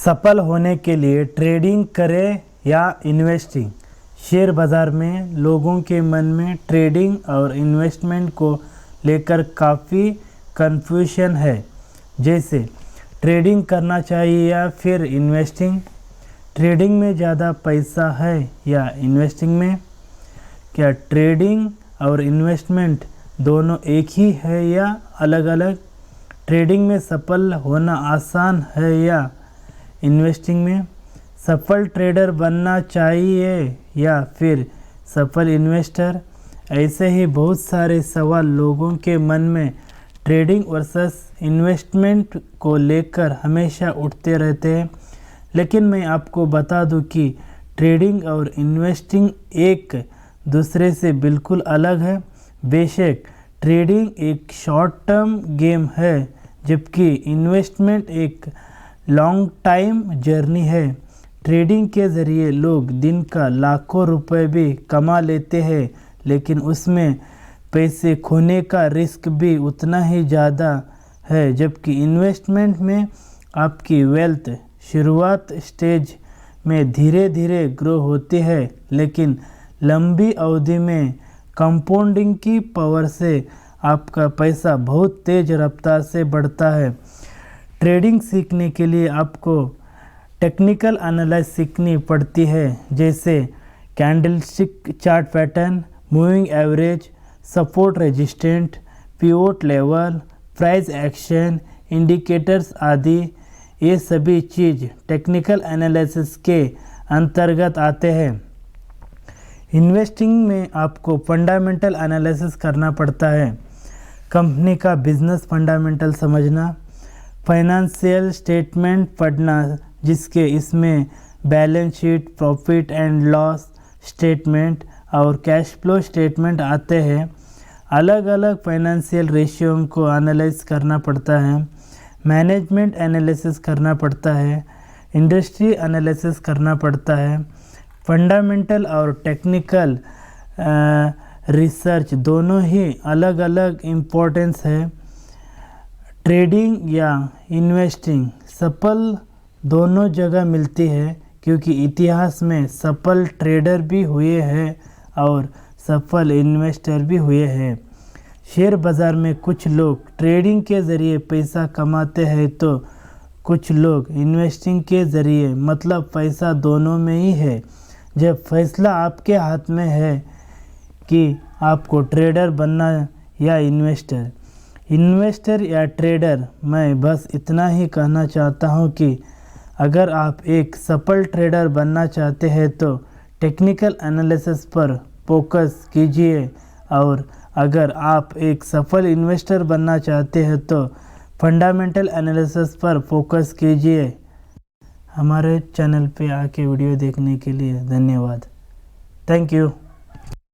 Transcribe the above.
सफल होने के लिए ट्रेडिंग करें या इन्वेस्टिंग। शेयर बाज़ार में लोगों के मन में ट्रेडिंग और इन्वेस्टमेंट को लेकर काफ़ी कन्फ्यूजन है। जैसे ट्रेडिंग करना चाहिए या फिर इन्वेस्टिंग, ट्रेडिंग में ज़्यादा पैसा है या इन्वेस्टिंग में, क्या ट्रेडिंग और इन्वेस्टमेंट दोनों एक ही है या अलग अलग, ट्रेडिंग में सफल होना आसान है या इन्वेस्टिंग में, सफल ट्रेडर बनना चाहिए या फिर सफल इन्वेस्टर। ऐसे ही बहुत सारे सवाल लोगों के मन में ट्रेडिंग वर्सेस इन्वेस्टमेंट को लेकर हमेशा उठते रहते हैं। लेकिन मैं आपको बता दूं कि ट्रेडिंग और इन्वेस्टिंग एक दूसरे से बिल्कुल अलग है। बेशक ट्रेडिंग एक शॉर्ट टर्म गेम है, जबकि इन्वेस्टमेंट एक लॉन्ग टाइम जर्नी है। ट्रेडिंग के ज़रिए लोग दिन का लाखों रुपए भी कमा लेते हैं, लेकिन उसमें पैसे खोने का रिस्क भी उतना ही ज़्यादा है। जबकि इन्वेस्टमेंट में आपकी वेल्थ शुरुआत स्टेज में धीरे धीरे ग्रो होती है, लेकिन लंबी अवधि में कंपाउंडिंग की पावर से आपका पैसा बहुत तेज़ रफ्तार से बढ़ता है। ट्रेडिंग सीखने के लिए आपको टेक्निकल एनालिसिस सीखनी पड़ती है, जैसे candlestick chart pattern, moving average, support resistant, pivot level, price action, indicators आदि। ये सभी चीज़ टेक्निकल एनालिसिस के अंतर्गत आते हैं। इन्वेस्टिंग में आपको फंडामेंटल एनालिसिस करना पड़ता है, कंपनी का बिजनेस फंडामेंटल समझना, फाइनेंशियल स्टेटमेंट पढ़ना, जिसके इसमें balance sheet, profit and loss statement और कैश फ्लो स्टेटमेंट आते हैं। अलग अलग फाइनेंशियल रेशियो को एनालाइज करना पड़ता है, मैनेजमेंट एनालिसिस करना पड़ता है, इंडस्ट्री एनालिसिस करना पड़ता है। फंडामेंटल और टेक्निकल रिसर्च दोनों ही अलग अलग इम्पोर्टेंस है। ट्रेडिंग या इन्वेस्टिंग सफल दोनों जगह मिलती है, क्योंकि इतिहास में सफल ट्रेडर भी हुए हैं और सफल इन्वेस्टर भी हुए हैं। शेयर बाज़ार में कुछ लोग ट्रेडिंग के ज़रिए पैसा कमाते हैं, तो कुछ लोग इन्वेस्टिंग के ज़रिए, मतलब पैसा दोनों में ही है। जब फैसला आपके हाथ में है कि आपको ट्रेडर बनना या इन्वेस्टर या ट्रेडर, मैं बस इतना ही कहना चाहता हूँ कि अगर आप एक सफल ट्रेडर बनना चाहते हैं तो टेक्निकल एनालिसिस पर फोकस कीजिए, और अगर आप एक सफल इन्वेस्टर बनना चाहते हैं तो फंडामेंटल एनालिसिस पर फोकस कीजिए। हमारे चैनल पे आके वीडियो देखने के लिए धन्यवाद। Thank you.